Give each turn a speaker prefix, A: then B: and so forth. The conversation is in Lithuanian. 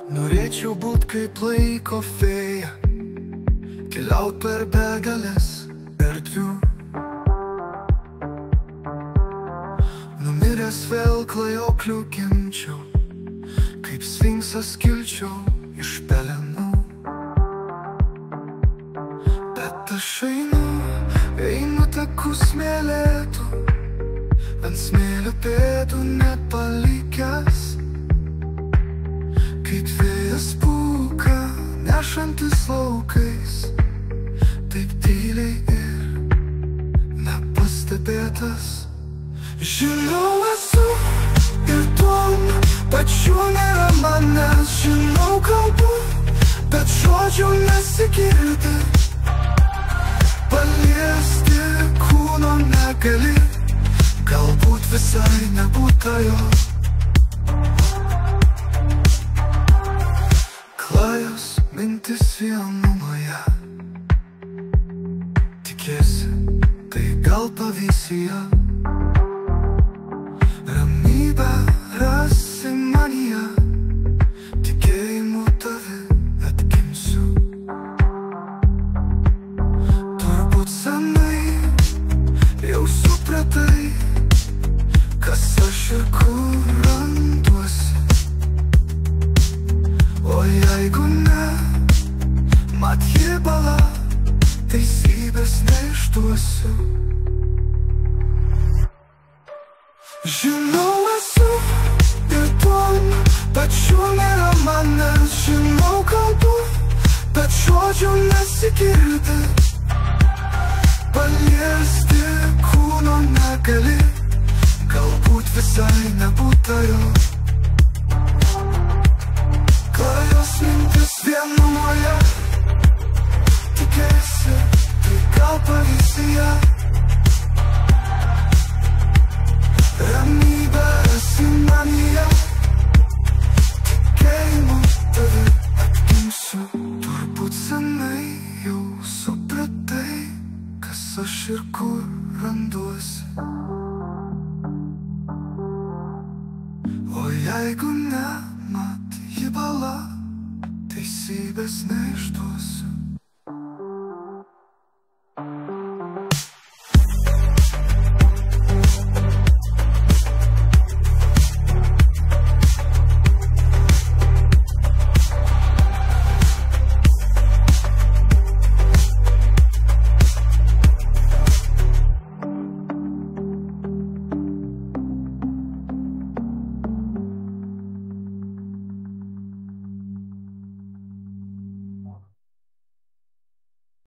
A: Norėčiau būt kaip laiko fėja, keliaut per begalės erdvių. Numiręs vėl klajoklių gimčiau, kaip sfinksas kilčiau iš pelenų. Bet aš einu taku smėlėtų, ant smėlio pėdų nepalikęs, kaip vėjas pūka, nešantis laukais, taip tyliai ir nepastebėtas. Žinau esu ir tuom pačiu nėra manęs. Žinau kalbu, bet žodžių nesigirdi. Paliesti kūno negali, galbūt visai nebūta jo. Klajos mintis vienumoje, tikiesi, tai gal pavysi ją. Ramybę rasi manyje, tikėjimu tave atgimsiu. Turbūt senai jau supratai, kas aš ir kur randuosi. O jeigu ne, mat ji bala, teisybės neišduosiu. Žinau esu ir tuom pačiu nėra manęs. Žinau kalbu, bet žodžių nesigirdi. Paliesti kūno negali, galbūt visai nebūta jo. Klajos mintis vienumoje, tikėsi, tai gal pavysi ją. Ramybę rasi manyje, tikėjimu tave atgimsiu. Turbūt senai jau supratai, kas aš ir kur randuosi. O jeigu ne, mat ji bala, teisybės neišduosiu.